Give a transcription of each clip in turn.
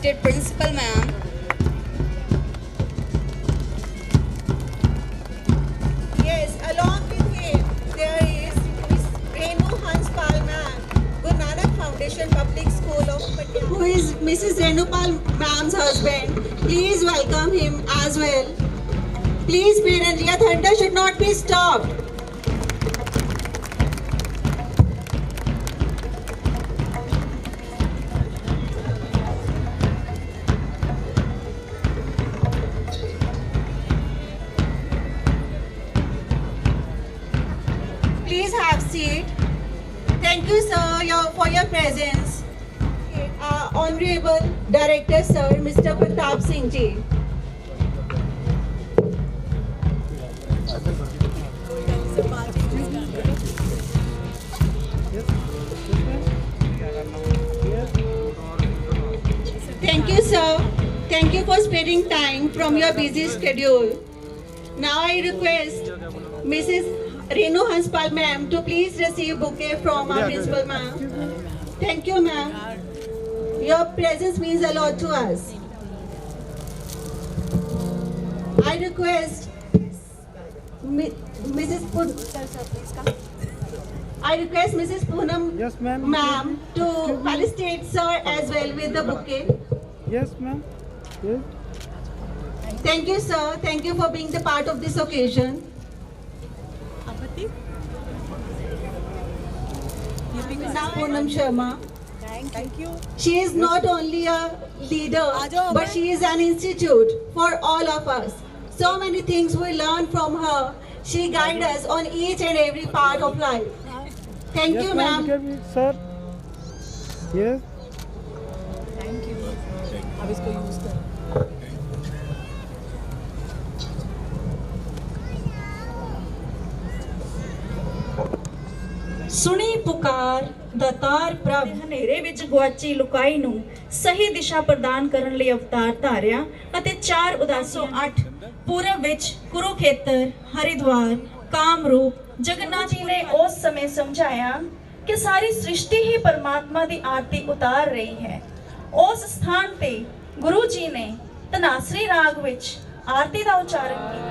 respected principal ma'am. Yes, along with him, there is Miss Renu Hanspal ma'am, Guru Nanak Foundation Public School of Patiala, who is Mrs. Renupal ma'am's husband. Please welcome him as well. Please, parents, your thunder should not be stopped. Please have seat. Thank you, sir, for your presence. Honorable Director, sir, Mr. Pratap Singh ji. Thank you, sir. Thank you for sparing time from your busy schedule. Now I request Mrs. Renu Hanspal ma'am to please receive bouquet from our principal ma'am. Thank you, ma'am. Your presence means a lot to us. I request Mrs. Poonam Yes, ma'am. ma'am to felicitate sir as well with the bouquet. Yes, ma'am. Yes. Thank you, sir. Thank you for being the part of this occasion. Now, Poonam Sharma. Thank you. She is not only a leader, but she is an institute for all of us. So many things we learn from her. She guides us on each and every part of life. Thank Yes, you, ma'am. ma'am. Sir. Yes. Thank you अब इसको use कर ਸੁਣੀ ਪੁਕਾਰ ਦਾਤਾਰ ਪ੍ਰਭ ਹਨੇਰੇ ਵਿੱਚ ਗੁਆਚੀ ਲੁਕਾਈ ਨੂੰ ਸਹੀ ਦਿਸ਼ਾ ਪ੍ਰਦਾਨ ਕਰਨ ਲਈ ਅਵਤਾਰ ਧਾਰਿਆ ਅਤੇ 4/1908 ਪੂਰਬ ਵਿੱਚ ਕੁਰੂਖੇਤਰ ਹਰਿਦੁਆਰ ਕਾਮਰੂਪ ਜਗन्नाथ ਜੀ ਨੇ ਉਸ ਸਮੇਂ ਸਮਝਾਇਆ ਕਿ ਸਾਰੀ ਸ੍ਰਿਸ਼ਟੀ ਹੀ ਪਰਮਾਤਮਾ ਦੀ ਆਰਤੀ ਉਤਾਰ ਰਹੀ ਹੈ। ਉਸ ਸਥਾਨ ਤੇ ਗੁਰੂ ਜੀ ਨੇ ਤਨਾਸਰੀ ਰਾਗ ਵਿੱਚ ਆਰਤੀ ਦਾ ਉਚਾਰਨ ਕੀਤਾ।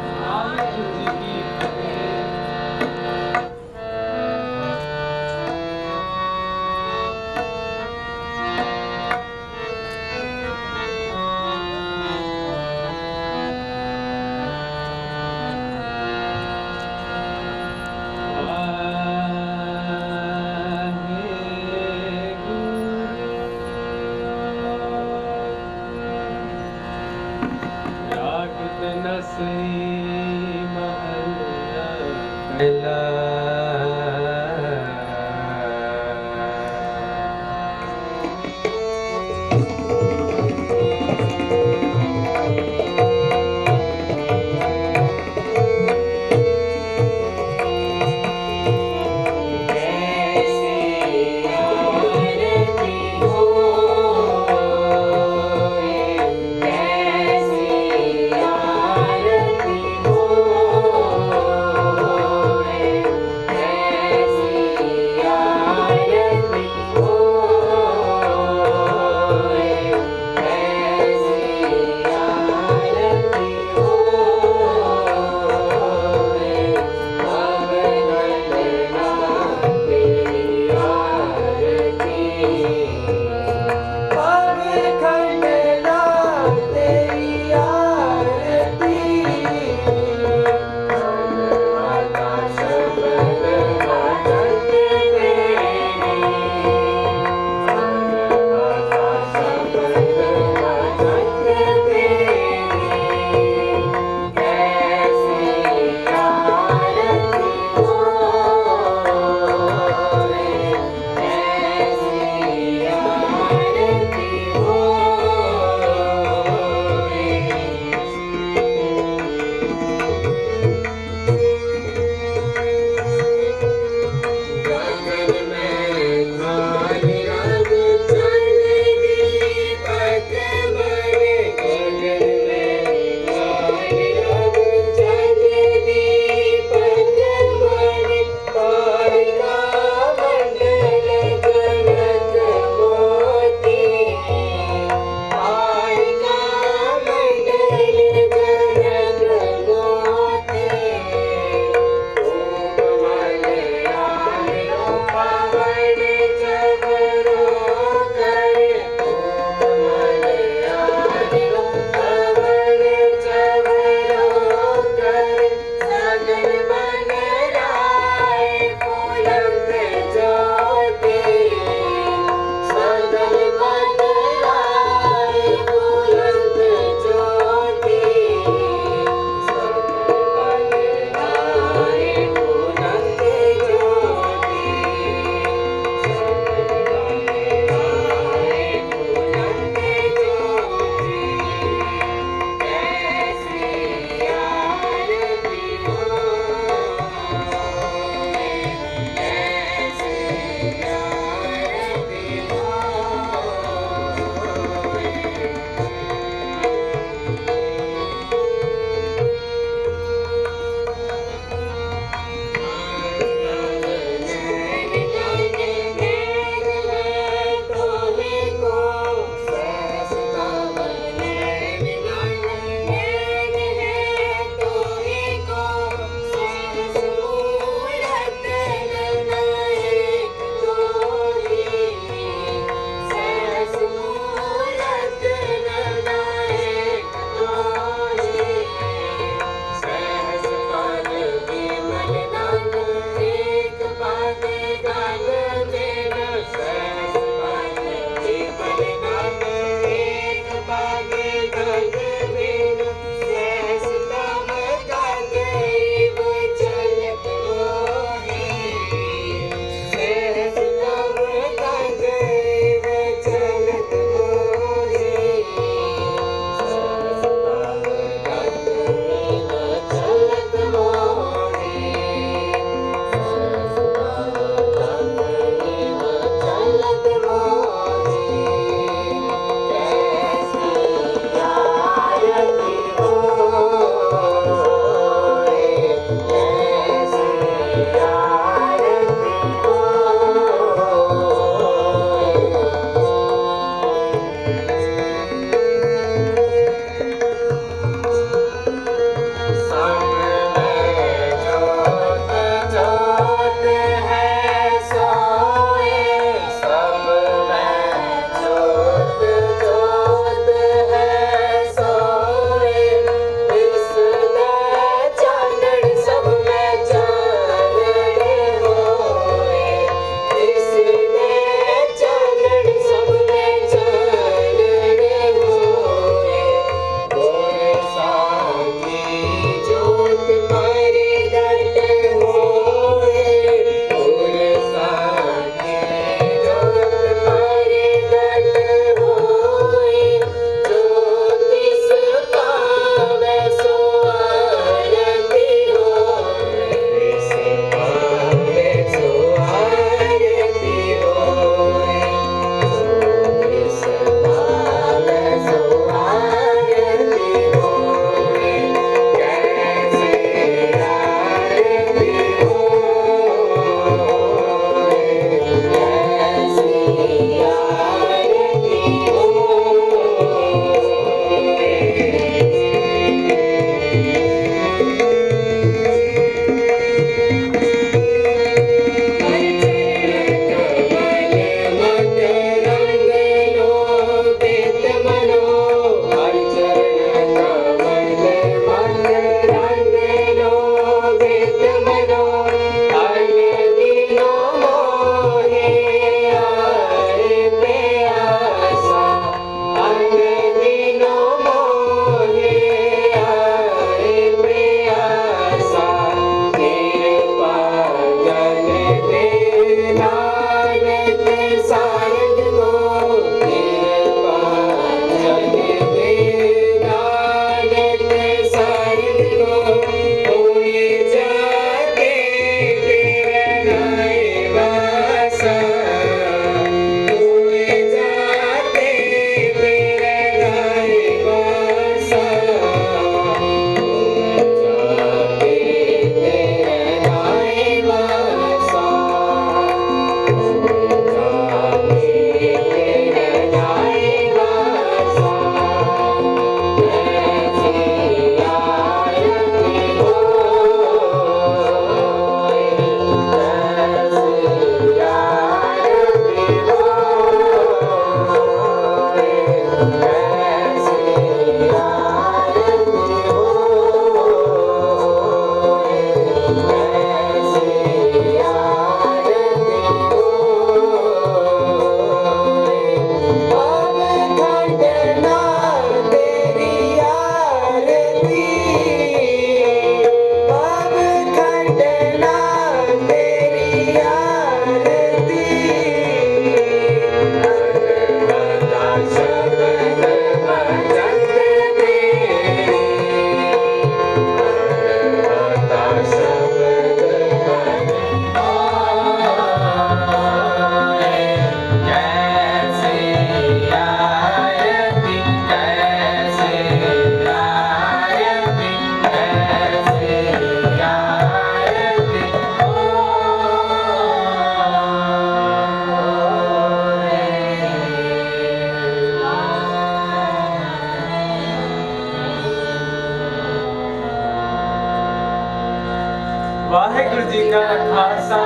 ਵਾਹਿਗੁਰੂ ਜੀ ਕਾ ਖਾਲਸਾ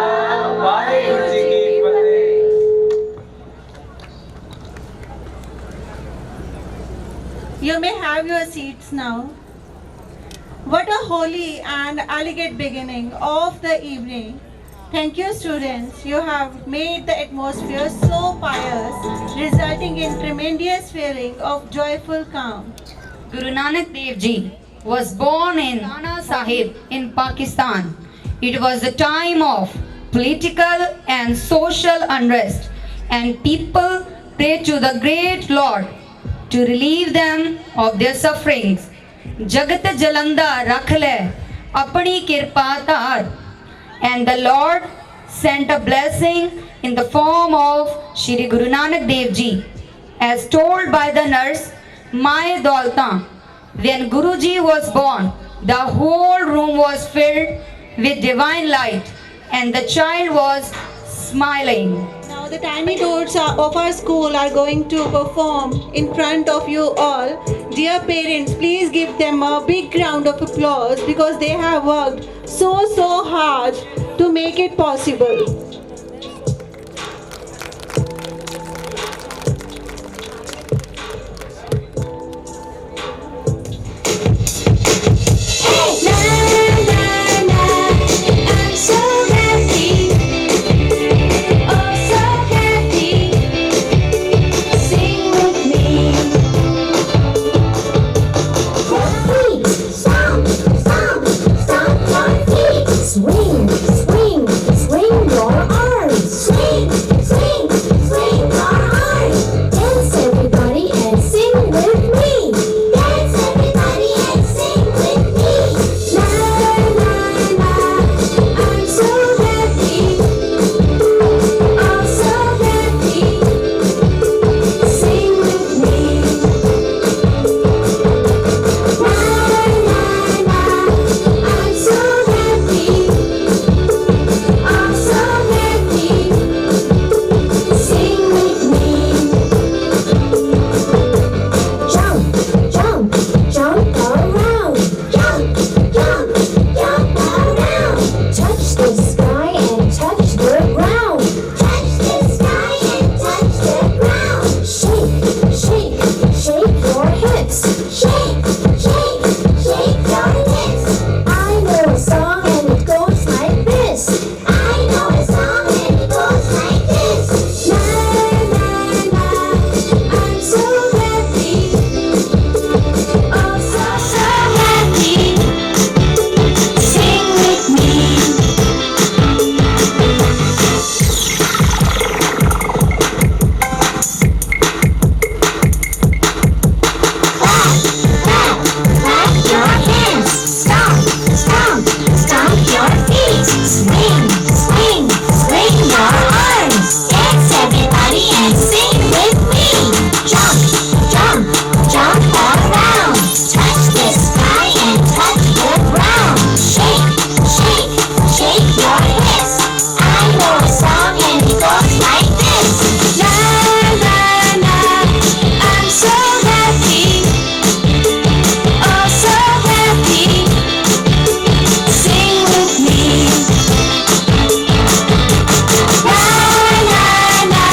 ਵਾਹਿਗੁਰੂ ਜੀ ਕੀ ਫਤਿਹ। You may have your seats now. What a holy and elegant beginning of the evening. Thank you, students. You have made the atmosphere so pious, resulting in tremendous feeling of joyful calm. Guru Nanak Dev Ji was born in Nana Sahib in Pakistan. It was a time of political and social unrest, and people prayed to the great Lord to relieve them of their sufferings. Jagat Jalanda rakh le apni kirpa dhar, and the Lord sent a blessing in the form of Shri Guru Nanak Dev Ji. As told by the nurse Mai Daulta, when Guruji was born, the whole room was filled with divine light, and the child was smiling. Now the tiny tots of our school are going to perform in front of you all. Dear parents, please give them a big round of applause because they have worked so hard to make it possible. Swing, swing, swing your arms. Swing, swing, swing your arms. Dance everybody and sing with me. Dance everybody and sing with me. La la la, I'm so happy. I'm so happy. Sing with me. La la la, I'm so happy. I'm so happy. Sing with me. Jump, jump, jump around. Jump, jump, jump around. Touch the sky and touch the ground. Touch the sky and touch the ground. Shake, shake, shake your hips. Shake, shake, shake your hips. I know a song and it goes like this. I know a song and it goes like this. La la la, I'm so happy. I'm so happy. Sing with me. Clap your hands. Stomp, stomp, stomp your feet. Swing, swing, swing your arms. Dance everybody and sing with me. Jump, jump, jump around. Touch the sky and touch the ground. Shake, shake, shake your hips. I know a song and it goes like this. La la la, I'm so happy. Oh, so happy. Sing with me. La la la,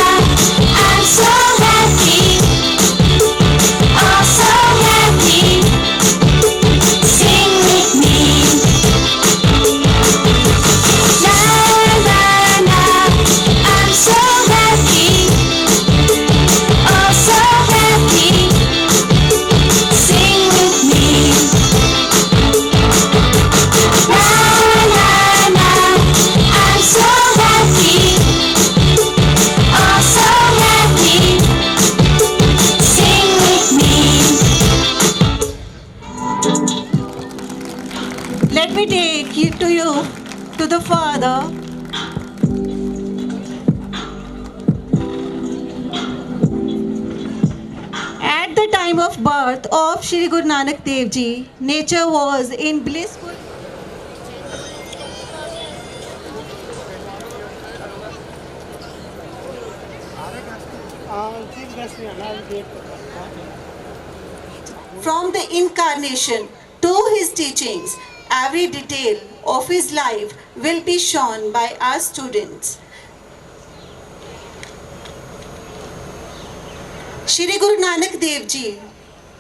I'm so happy. Oh, so happy. Sing with me. La la la, I'm so happy. Oh, so happy. Sing with me. La la la, I'm so happy. Oh, so happy. Sing with me. Let me take you to the Father. At the time of birth of Shri Guru Nanak Dev Ji, nature was in blissful. From the incarnation to his teachings every detail of his life will be shown by our students. Shri Guru Nanak Dev Ji,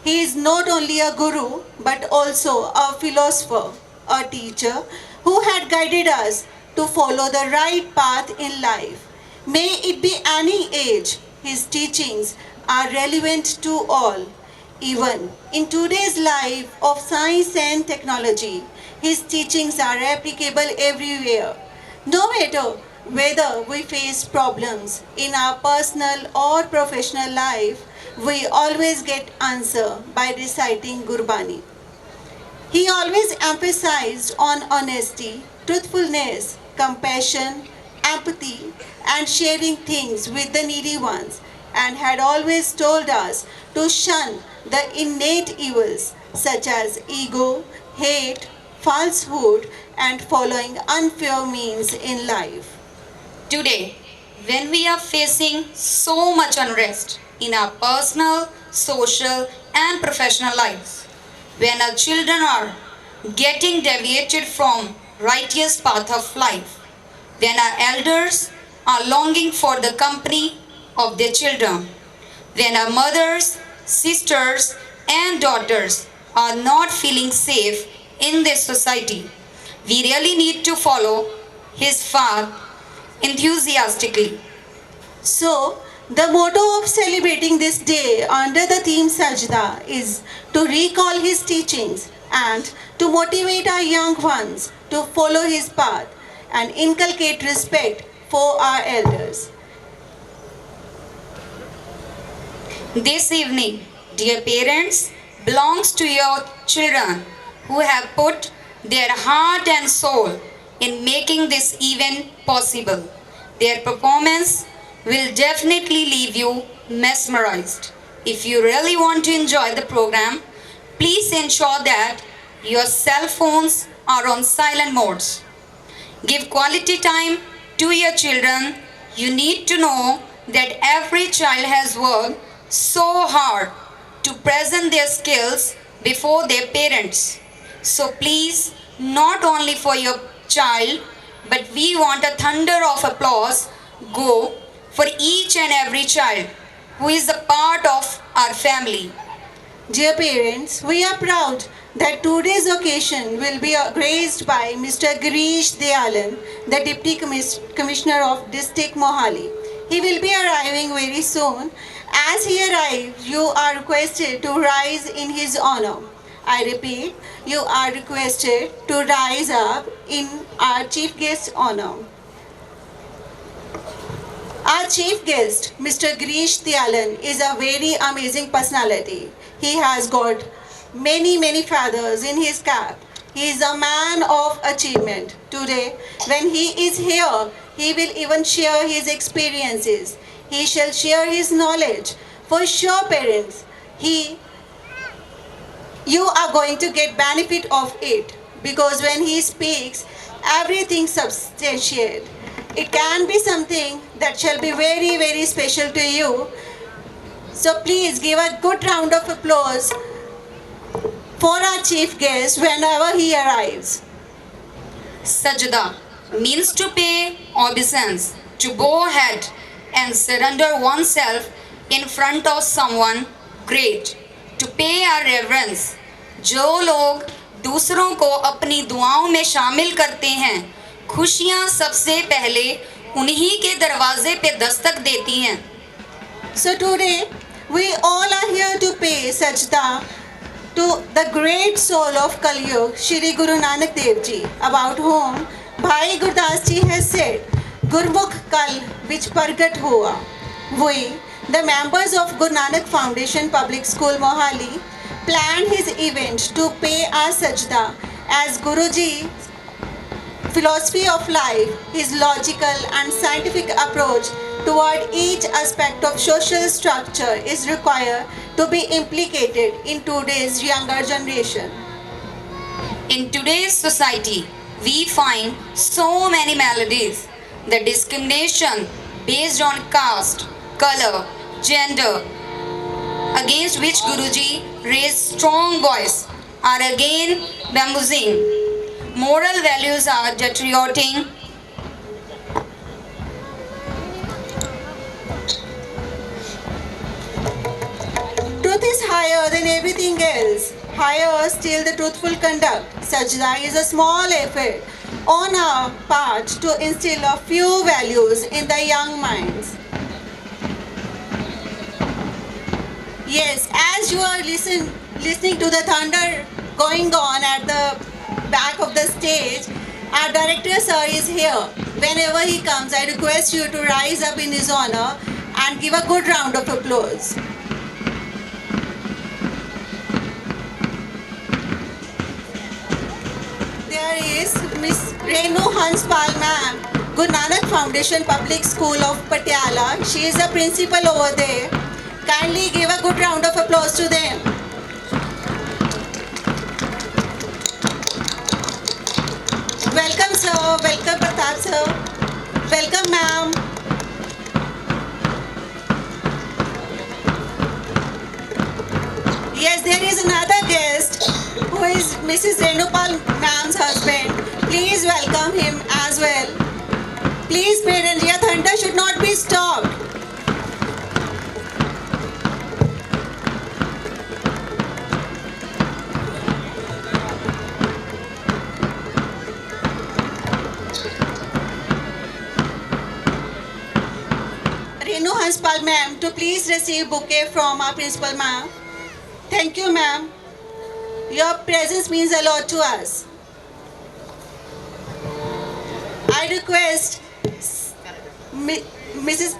he is not only a guru but also a philosopher, a teacher who had guided us to follow the right path in life. May it be any age, his teachings are relevant to all. Even in today's life of science and technology, his teachings are applicable everywhere. No matter whether we face problems in our personal or professional life, we always get answer by reciting Gurbani. He always emphasized on honesty, truthfulness, compassion, empathy, and sharing things with the needy ones, and had always told us to shun the innate evils such as ego, hate, falsehood, and following unfair means in life. Today, when we are facing so much unrest in our personal, social, and professional lives, when our children are getting deviated from righteous path of life, when our elders are longing for the company of their children, when our mothers, sisters, and daughters are not feeling safe in this society, we really need to follow his path enthusiastically. So, the motto of celebrating this day under the theme Sajda is to recall his teachings and to motivate our young ones to follow his path and inculcate respect for our elders. This evening, dear parents, belongs to your children who have put their heart and soul in making this event possible. Their performance will definitely leave you mesmerized. If you really want to enjoy the program, please ensure that your cell phones are on silent modes. Give quality time to your children. You need to know that every child has worked so hard to present their skills before their parents. So please, not only for your child, but we want a thunder of applause go for each and every child who is a part of our family. Dear parents, we are proud that today's occasion will be graced by Mr. Girish Dealan, the Deputy Commissioner of District Mohali. He will be arriving very soon. As he arrives, you are requested to rise in his honor. I repeat, you are requested to rise up in our chief guest's honor. Our chief guest, Mr. Girish Dealan, is a very amazing personality. He has got many feathers in his cap. He is a man of achievement. Today, when he is here, he will even share his experiences. He shall share his knowledge. For sure, parents, you are going to get benefit of it, because when he speaks, everything substantiate. It can be something that shall be very special to you. So please give a good round of applause for our chief guest whenever he arrives. Sajda means to pay obeisance, to bow head and surrender oneself in front of someone great, to pay our reverence. जो लोग दूसरों को अपनी दुआओं में शामिल करते हैं, खुशियां सबसे पहले उन्हीं के दरवाजे पे दस्तक देती हैं. So today we all are here to pay sajda to the great soul of Kalyug, Shri Guru Nanak Dev Ji, about whom Bhai Gurdas Ji has said, Gurmukh Kal which Pargat Hua. We, the members of Guru Nanak Foundation Public School Mohali, planned his event to pay our sajda as Guruji's philosophy of life, his logical and scientific approach toward each aspect of social structure is required to be implicated in today's younger generation. In today's society, we find so many maladies. The discrimination based on caste, color, gender, against which Guruji raised strong voice, are again bamboozling moral values are deteriorating. Truth is higher than everything else. Higher still the truthful conduct. Sajda is a small effort on our part to instill a few values in the young minds. Yes, as you are listening to the thunder going on at the back of the stage, our director sir is here. Whenever he comes, I request you to rise up in his honor and give a good round of applause. There is Miss Renu Hanspal ma'am, Guru Nanak Foundation Public School of Patiala. She is the principal over there. Kindly give a good round of applause to them. Welcome sir, welcome Pratap sir, welcome ma'am. Yes, there is another guest who is Mrs. Renupal ma'am's husband. Please welcome him as well. Please parents, your thunder should not be stopped. Renu Hanspal ma'am to please receive bouquet from our principal ma'am. Thank you ma'am. Your presence means a lot to us. I request Mrs.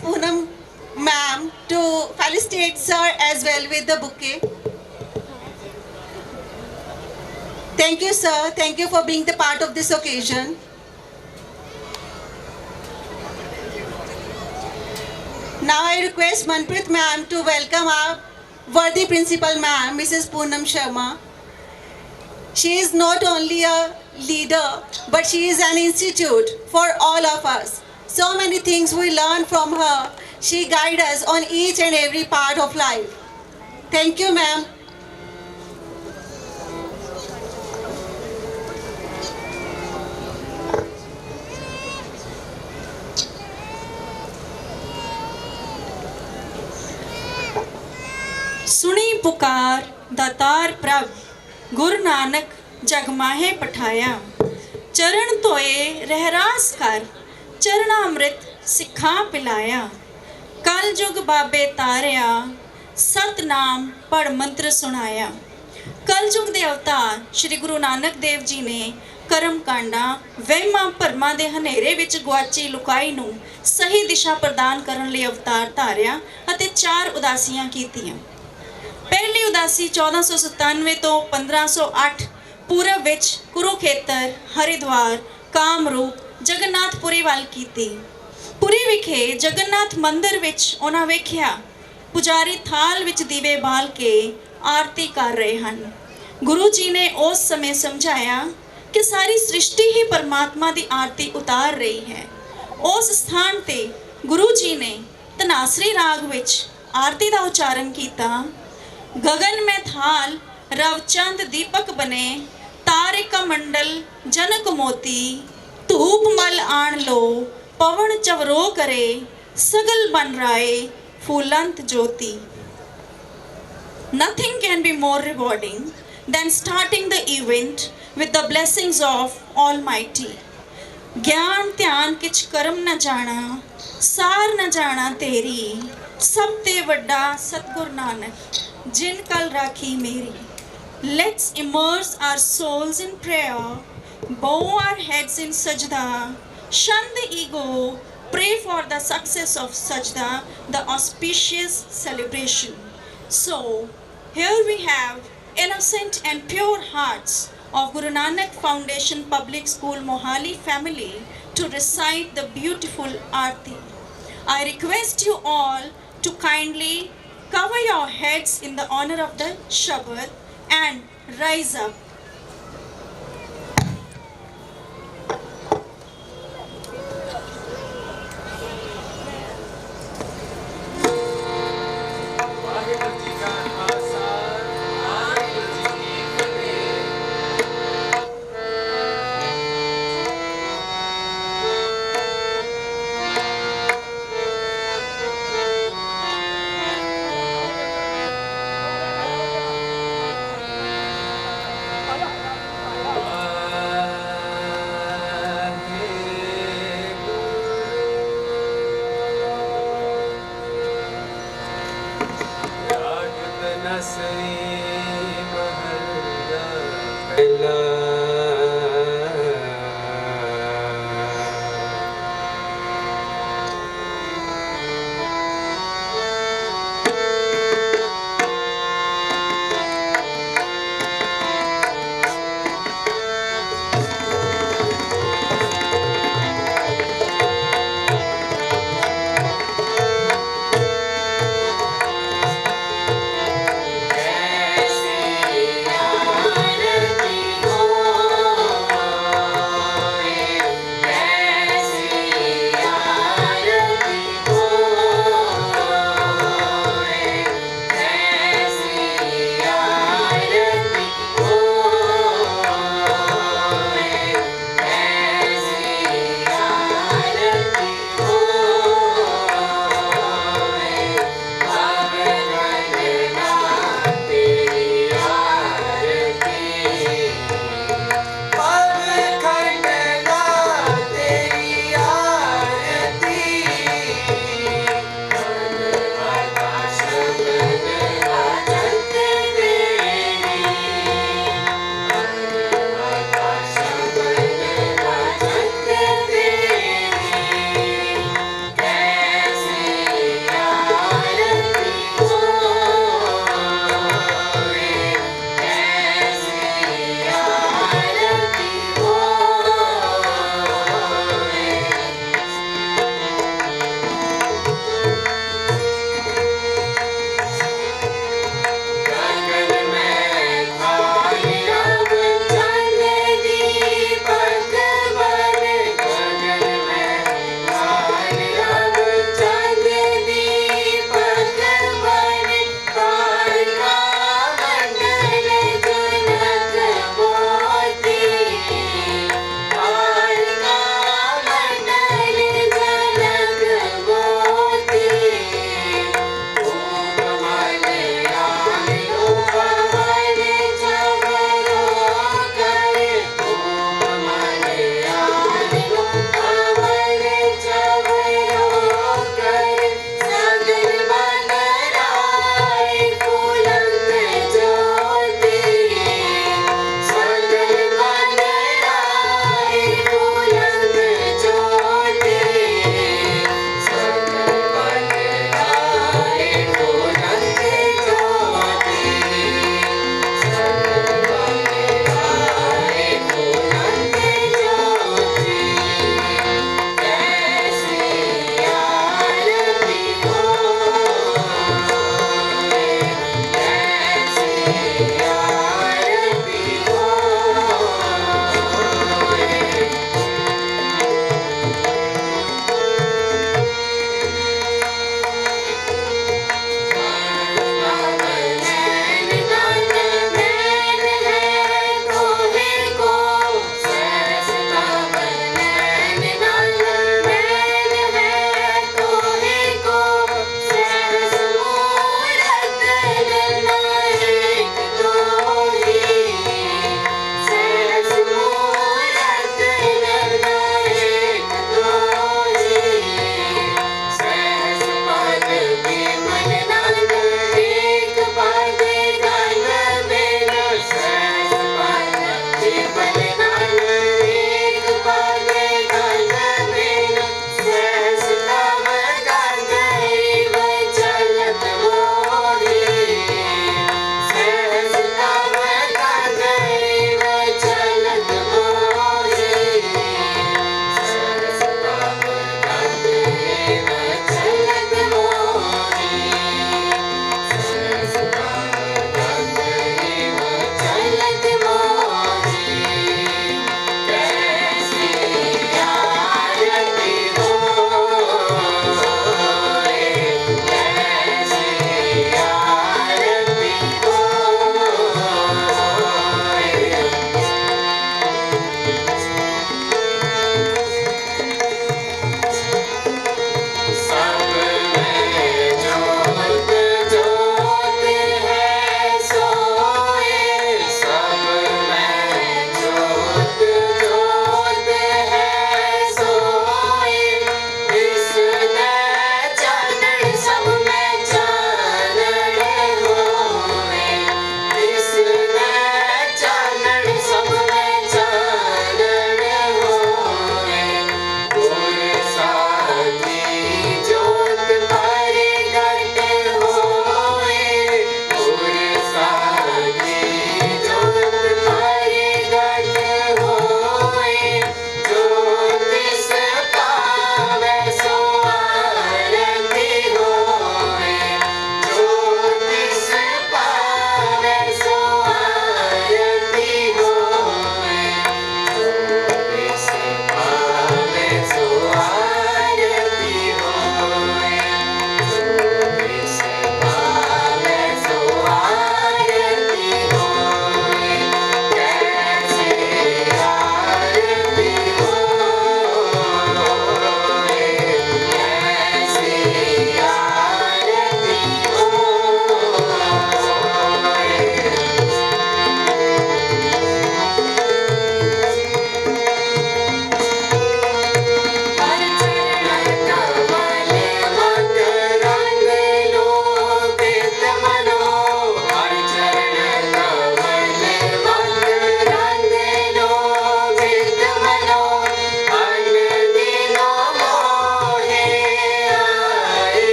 Poonam ma'am to felicitate sir as well with the bouquet. Thank you sir. Thank you for being the part of this occasion. Now I request Manpreet ma'am to welcome our worthy principal ma'am, Mrs. Poonam Sharma. She is not only a leader, but she is an institute for all of us. So many things we learn from her. She guides us on each and every part of life. Thank you, ma'am. सुनी पुकार दातार प्रभ गुरु नानक जग माहे पठाया चरण धोए रहरास कर चरणामृत सिखा पिलाया कल जुग बाबे तारिया सतनाम पढ़ मंत्र सुनाया। कल युग ਦੇ ਅਵਤਾਰ ਸ਼੍ਰੀ ਗੁਰੂ ਨਾਨਕ ਦੇਵ ਜੀ ਨੇ ਕਰਮ ਕਾਂਡਾਂ ਵਹਿਮਾਂ ਭਰਮਾਂ ਦੇ ਹਨੇਰੇ ਵਿੱਚ ਗੁਆਚੀ ਲੁਕਾਈ ਨੂੰ ਸਹੀ ਦਿਸ਼ਾ ਪ੍ਰਦਾਨ ਕਰਨ ਲਈ ਅਵਤਾਰ ਧਾਰਿਆ ਅਤੇ 4 ਉਦਾਸੀਆਂ ਕੀਤੀਆਂ। ਪਹਿਲੀ ਉਦਾਸੀ 1497 ਤੋਂ 1508 ਪੂਰਬ ਵਿੱਚ ਕੁਰੂਖੇਤਰ, ਹਰਿਦੁਆਰ, ਕਾਮਰੂਪ, ਜਗਨਨਾਥਪੁਰੀ ਵੱਲ ਕੀਤੀ। ਪੁਰੀ ਵਿਖੇ ਜਗਨਨਾਥ ਮੰਦਿਰ ਵਿੱਚ ਉਹਨਾਂ ਵੇਖਿਆ ਪੁਜਾਰੀ ਥਾਲ ਵਿੱਚ ਦੀਵੇ ਬਾਲ ਕੇ ਆਰਤੀ ਕਰ ਰਹੇ ਹਨ। ਗੁਰੂ ਜੀ ਨੇ ਉਸ ਸਮੇਂ ਸਮਝਾਇਆ ਕਿ ਸਾਰੀ ਸ੍ਰਿਸ਼ਟੀ ਹੀ ਪਰਮਾਤਮਾ ਦੀ ਆਰਤੀ ਉਤਾਰ ਰਹੀ ਹੈ। ਉਸ ਸਥਾਨ ਤੇ ਗੁਰੂ ਜੀ ਨੇ ਧਨਾਸਰੀ ਰਾਗ ਵਿੱਚ ਆਰਤੀ ਦਾ ਉਚਾਰਨ ਕੀਤਾ। गगन में थाल रवचंद दीपक बने तारिका मंडल जनक मोती धूप मल आण लो पवन चवरो करे सगल बन राय फूलंत ज्योति। Nothing can be more rewarding than starting the event with the blessings of Almighty. ज्ञान ध्यान किच कर्म न जाना सार न जाना तेरी सब ते वड्डा सतगुर नानक जिन कल राखी मेरी। Let's immerse our souls in prayer, bow our heads in sajda, shun the ego, pray for the success of sajda, the auspicious celebration. So, here we have innocent and pure hearts of Guru Nanak Foundation Public School Mohali family to recite the beautiful Aarti. I request you all to kindly cover your heads in the honor of the Shabad and rise up. Waheguru ji ਕਾ ਖਾਲਸਾ ਵਾਹਿਗੁਰੂ ਜੀ ਕੀ नसीब हल्ला आरती हो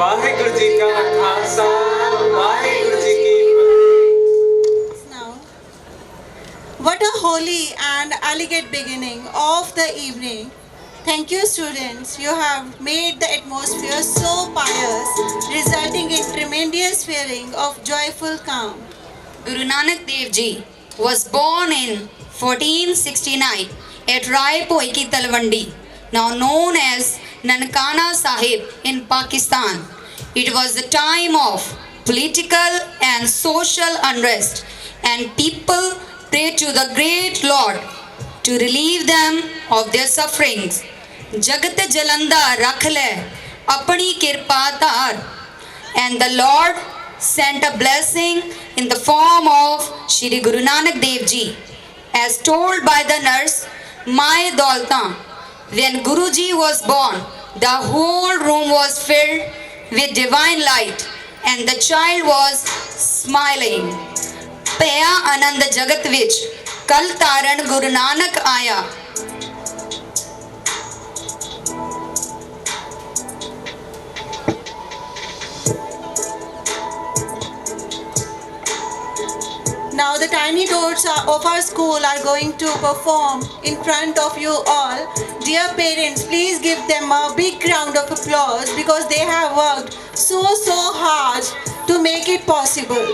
ਵਾਹਿਗੁਰੂ ਜੀ ਕਾ ਖਾਲਸਾ ਵਾਹਿਗੁਰੂ ਜੀ ਕੀ ਫਤਿਹ। Now, what a holy and elegant beginning of the evening. Thank you, students. You have made the atmosphere so pious, resulting in tremendous feeling of joyful calm. Guru Nanak Dev Ji was born in 1469 at Raipur ki Talwandi, now known as Nankana Sahib in Pakistan. It was the time of political and social unrest, and people prayed to the great Lord to relieve them of their sufferings. Jagat Jalanda rakh le apni kirpa dhar, and the Lord sent a blessing in the form of Shri Guru Nanak Dev Ji. As told by the nurse Mai Daulta, when Guruji was born, the whole room was filled with divine light and the child was smiling. Paya Anand Jagat vich kal taran Guru Nanak aaya. Now the tiny doors of our school are going to perform in front of you all. Dear parents, please give them a big round of applause because they have worked so hard to make it possible.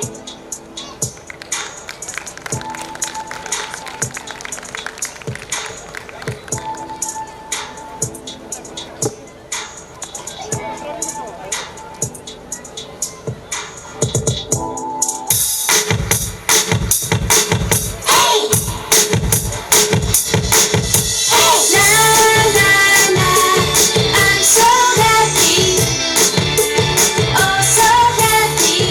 I'm so happy, oh so happy.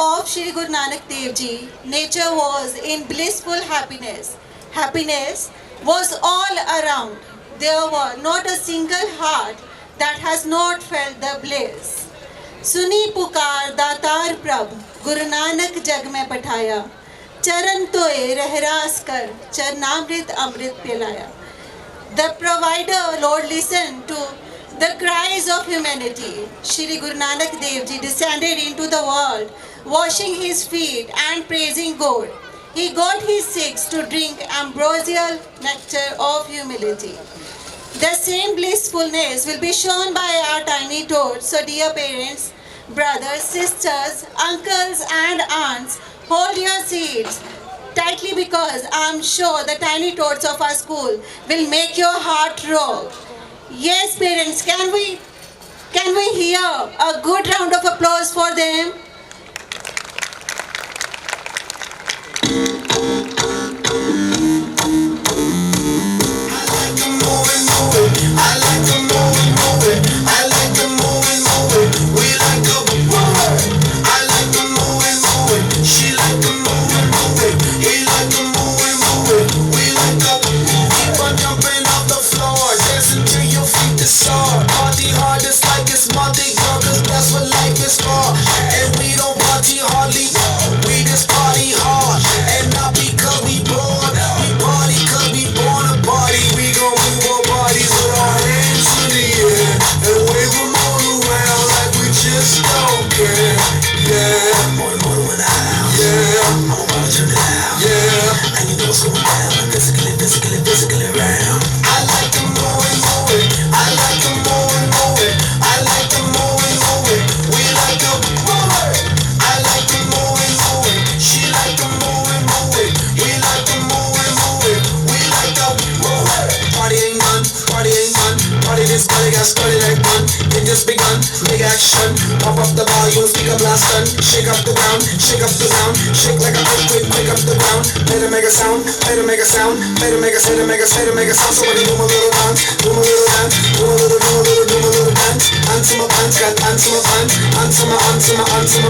of Shri Guru Nanak Dev Ji, nature was in blissful happiness. Happiness was all around. There was not a single heart that has not felt the bliss. Suni pukar datar prabh, Guru Nanak jag mein pathaya. Charan toye rehras kar, charnamrit amrit pilaya. The provider, Lord, listened to the cries of humanity. Shri Guru Nanak Dev Ji descended into the world, washing his feet and praising God. He got his Sikhs to drink ambrosial nectar of humility. The same blissfulness will be shown by our tiny tots. So dear parents, brothers, sisters, uncles and aunts, hold your seats tightly because I'm sure the tiny tots of our school will make your heart roll. Yes, parents, can we hear a good round of applause for them? Party hard just like it's Monday, girl, cause that's what life is for. And we don't party hardly, we just party hard. And not because we born, we party cause we born to party. We gon' move our bodies with our hands in the air and wave them all around like we just don't care. Yeah, more in the house. Yeah, I'm about to turn it out. Yeah, and you know what's going down. Physically around. I like the more and more. I like the more and more. I like the more and more. We like the more. I like the more and more. She like the more and more. We like the more and more. We like the more. Party ain't done. Party ain't done. Party this party got started like one. It just begun. Big action. Pump up the volume. Speak up last done. Shake up the ground. Shake up the ground. Shake like an earthquake. Quake up the ground. Play to make a sound. Play to make a sound. Play to make a sound. Play to make a sound. Somebody do my little dance. Do my little dance. Do my little dance. Answer my pants. Got answer my pants. Answer my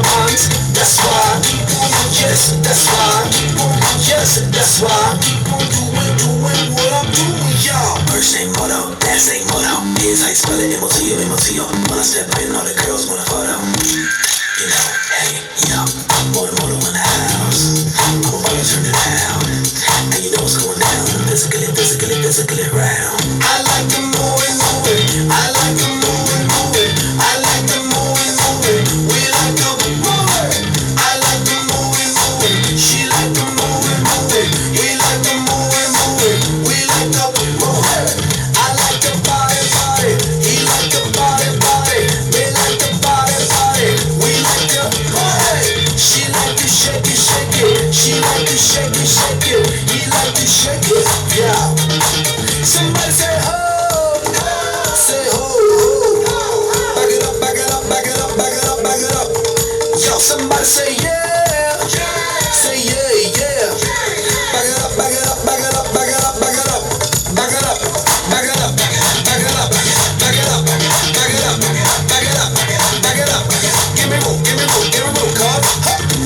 pants. That's why. Yes, that's why. Yes, that's why. Keep on doing what I'm doing, y'all. First name motto, last name motto. Is how you spell it, M-O-T-O. When I step in, all the girls wanna photo. You know, hey, yo, more in the house. I'm about to turn it out. And you know what's going down. Physically around. I like the more and more. I like the more and more. I like the more and more. We like the more. I like the more and more. She like the more and more. We like the more and more. We like the more. I like the body. He like the body. They like the body. We like the body. She like to shake it. She like to shake it. He like to shake it. Yeah. Somebody say ho. Say ho. Back it up. Yo, somebody say yeah. Say yeah. Back it up. Give me room, cuz.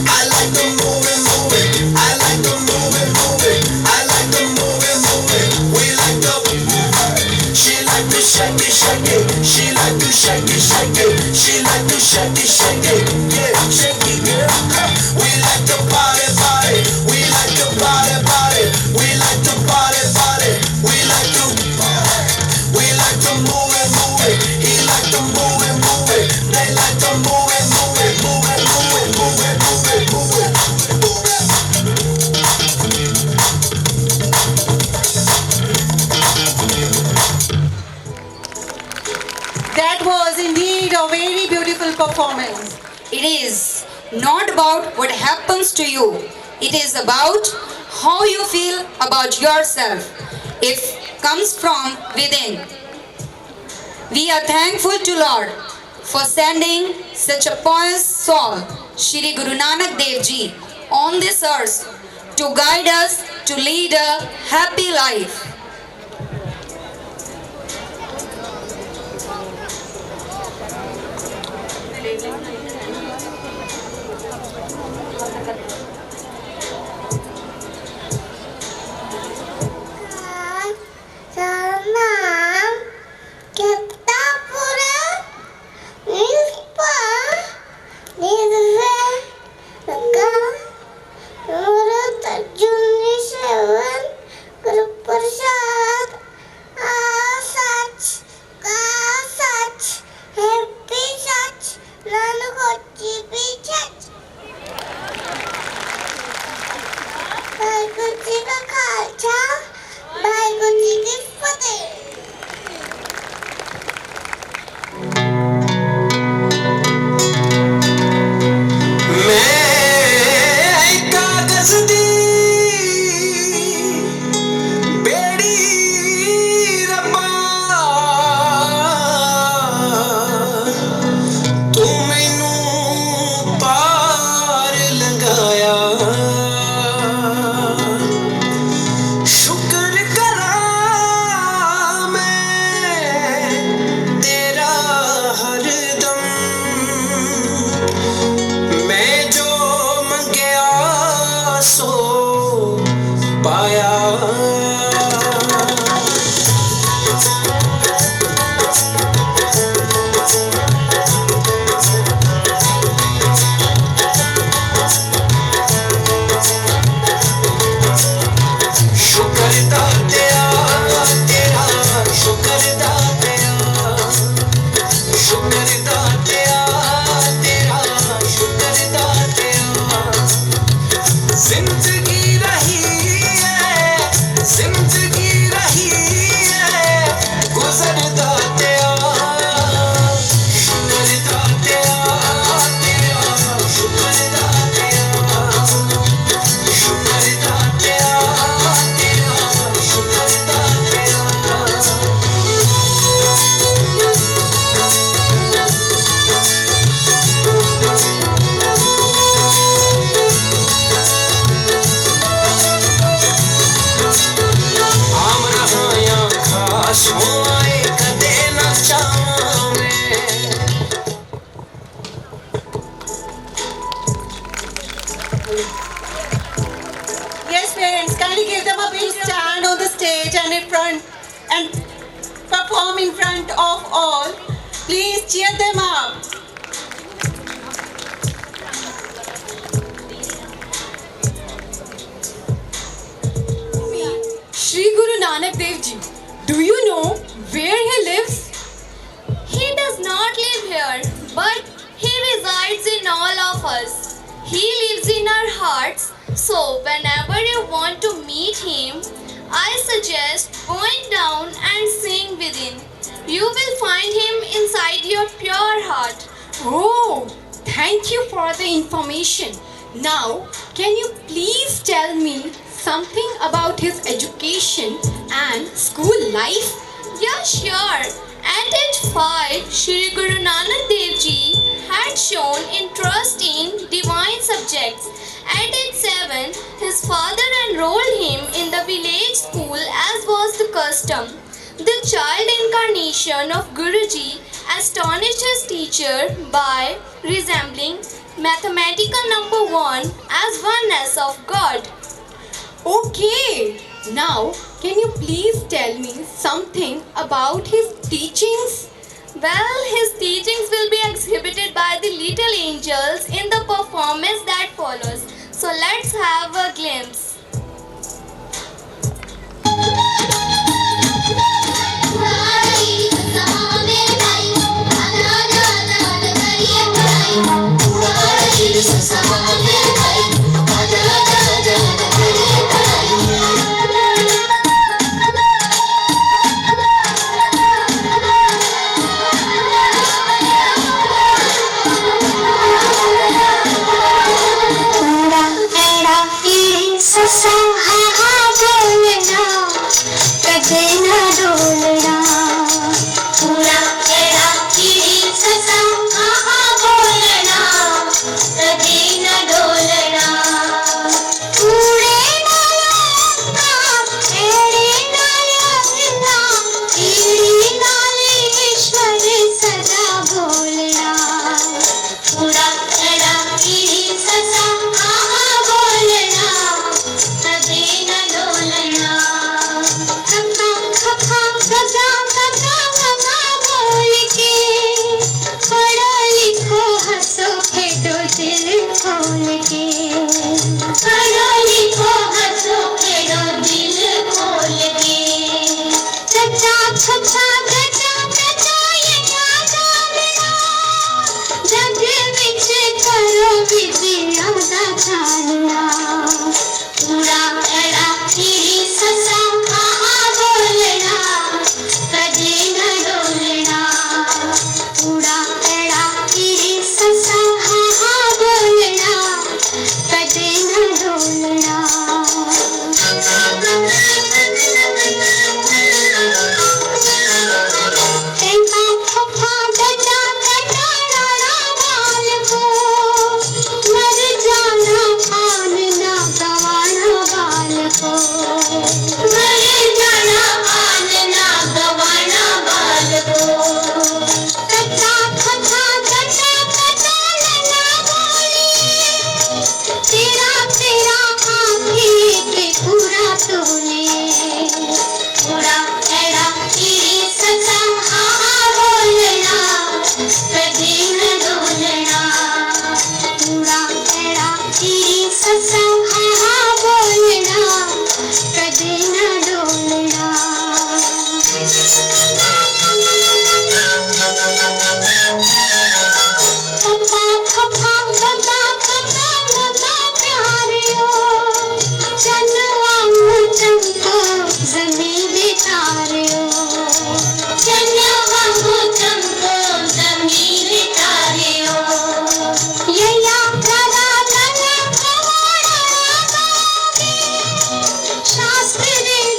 I like the more and more. I like the more and more. I like the more and more. We like the more. She like to shake it. She like to shake it. She like to shake it. Yeah, shake it, girl. We like the body. We like the body. We like the body. We like the body. We like the more and more. He like the more and more. They like the more and more. That was indeed a very beautiful performance. It is not about what happens to you. It is about how you feel about yourself. It comes from within. We are thankful to Lord for sending such a pious soul, Shri Guru Nanak Dev Ji, on this earth to guide us to lead a happy life. Salam kita pura nispa nidve ka Murat Juni Seven Guru Prasad Sach Happy Sach Nanu Kochi Bichach Bhai Ji ka khalsa Bhai Ji ki fateh मैं कागज दी बेड़ी रब्बा तू मैनू पार लंघाया शुक्र करा मैं तेरा हरदम मैं जो मंगया सो पाया शुक्र दातिया तेरा शुक्र दातिया शुक्र दातिया तेरा शुक्र दातिया जिंदगी रही है गुजर दातिया शुक्र दातिया तेरा शुक्र दातिया शुक्र दातिया तेरा शुक्र दातिया आम रहाया खास होए कदे न चावां मैं Yes, parents, kindly give them a big stand on the stage and in front and perform in front of all. Please cheer them up. Shri Guru Nanak Dev Ji, do you know where he lives? He does not live here, but he resides in all of us. He lives in our hearts, so whenever you want to meet him, I suggest going down and sing within. You will find him inside your pure heart. Oh, thank you for the information. Now, can you please tell me something about his education and school life? Yeah, sure. At age 5, Shri Guru Nanak Dev Ji had shown interest in divine subjects. At age 7, his father enrolled him in the village school as was the custom. The child incarnation of Guruji astonished his teacher by resembling mathematical number 1 as oneness of God. Okay, now can you please tell me something about his teachings? Well, his teachings will be exhibited by the little angels in the performance that follows. So let's have a glimpse. Era, iri, sa. बोल के पढ़ो लिखो हंसो खेलो दिल खोल के चचा चचा चचा चचा ये क्या जानना जग विच करो विद्या दा छानना पूरा एड़ा तेरी ससा हाँ बोलना कदे न डोलना पूरा एड़ा तेरी ससा हाँ बोलना कदे न डोलना टेंपा फफा डटा डटा डाड़ा बाल को मर जाना आन ना गवाना बाल को मर जाना आन ना गवाना बाल को कच्चा खचा कच्चा कच्चा लना बोली तेरा तेरा आंखें पे पूरा तूने पूरा एड़ा तेरी सचा हाँ बोलना कदे न डोलना पूरा एड़ा तेरी सचा हाँ बोलना कदे न डोलना पप्पा पप्पा पप्पा पप्पा पप्पा प्यारियो चन्नवांगू चमको ज़मीं बितारियो चन्नवांगू चमको ज़मीं बितारियो यया राधा राधा कवाड़ा गाओगे शास्त्री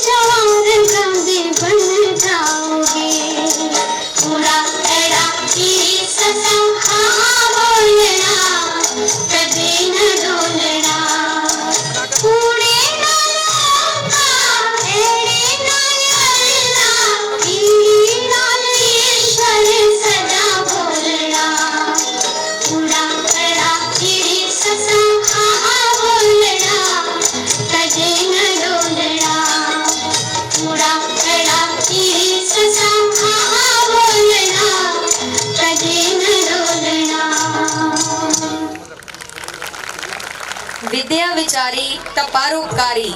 जवान गांधी बन जाओगे पूरा एड़ा तेरी ससा हाँ बोलना कदे न डोलना कूड़े नालों एड़े नालना ईड़ी नाल ईश्वर सदा बोलना पूरा एड़ा तेरी ससा हाँ बोलना कदे न डोलना पूरा एड़ा तेरी ससा हाँ बोलना कदे न डोलना Vidya Vichari Taparupkari.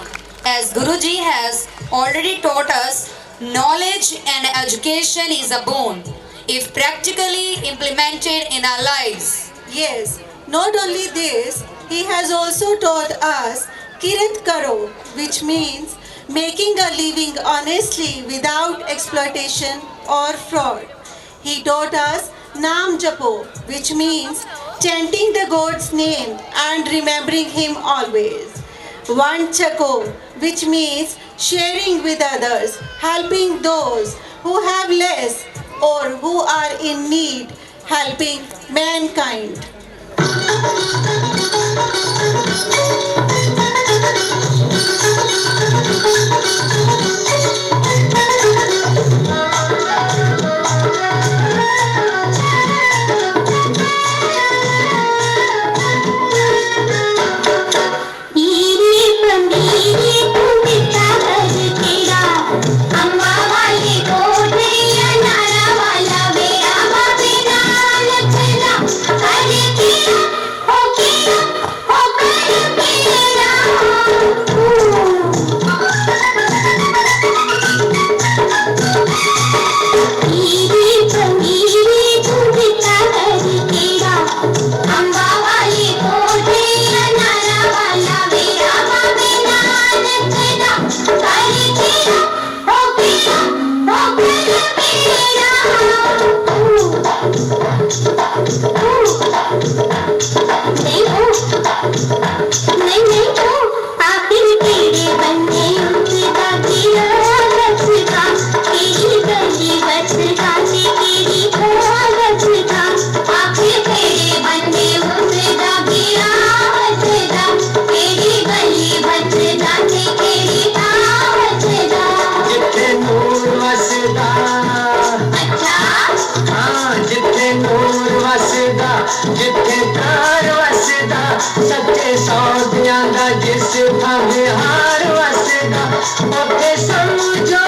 As Guruji has already taught us, knowledge and education is a boon if practically implemented in our lives. Yes, not only this, he has also taught us Kirat Karo, which means making a living honestly without exploitation or fraud. He taught us Naam Japo, which means chanting the God's name and remembering Him always. One Chako, which means sharing with others, helping those who have less or who are in need, helping mankind. ईरे पमीरे कुंडिता घर तेरा अम्मा वाली कोठरिया नारा वाला बेड़ा बाबे नाल चला हरे किया हो कर मेरा ईरे पमीरे कुंडिता घर तेरा अम्मा वाली कोठरिया नारा वाला बेड़ा बाबे नाल चला हरे किया हो कर मेरा नहीं नहीं तो आखिर तेरे बंदे उठदा गिरा बसदा तेरी गली बसदा तेरी खोआ बसदा आखिर तेरे बंदे उठदा गिरा बसदा तेरी गली बसदा तेरी खोआ बसदा जिथे नूर वसदा अच्छा हाँ जिथे नूर वसदा जिथे प्यार वसदा सच्चे सौदियां दा जिस थां हार वसदा उत्थे समझो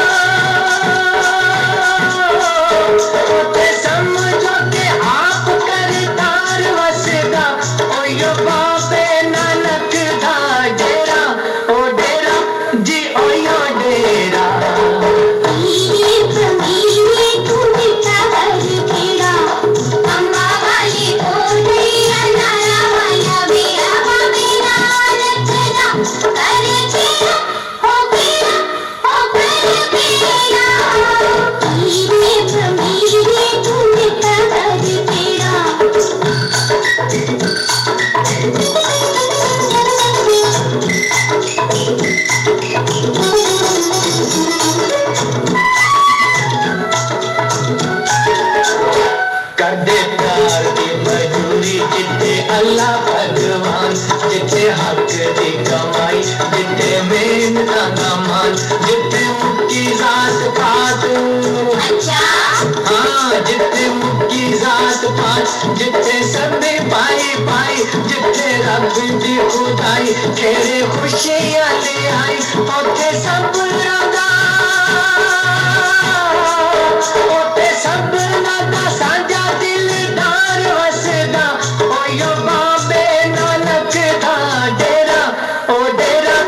के आप करतार वसदा ओयो बाबे साडे प्यार दी मजूरी जिथे अल्लाह भगवान जिथे हक दी कमाई जिथे मेहनत दा मान जिथे मुक्की जात पात हाँ जिथे मुक्की जात पात जिथे सबे पाई पाई जिथे रब दी खुदाई तेरे खुशियां ले आई ओथे सब रंगा ओथे सब नादा साझा दिलदार वसदा ओयो बाबे नानक दा डेरा ओ डेरा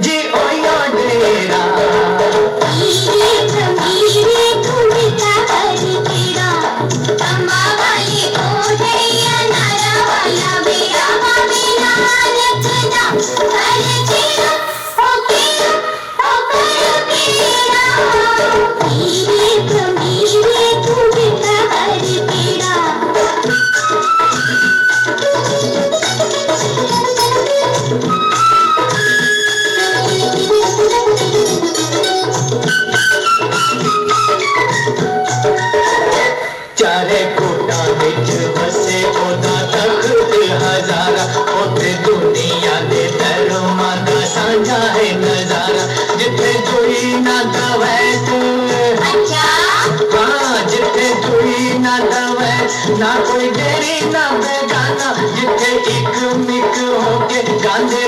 जी ओयो डेरा चारे कोटा विच बसे ओदा तख्त हजारा ओथे दुनिया दे धर्मां दा सांझा है नजारा जिथे जोई ना दवैत हाँ जिथे जोई ना दवैत ना कोई देरी ना बेगाना जिथे एक मिक होके गांधे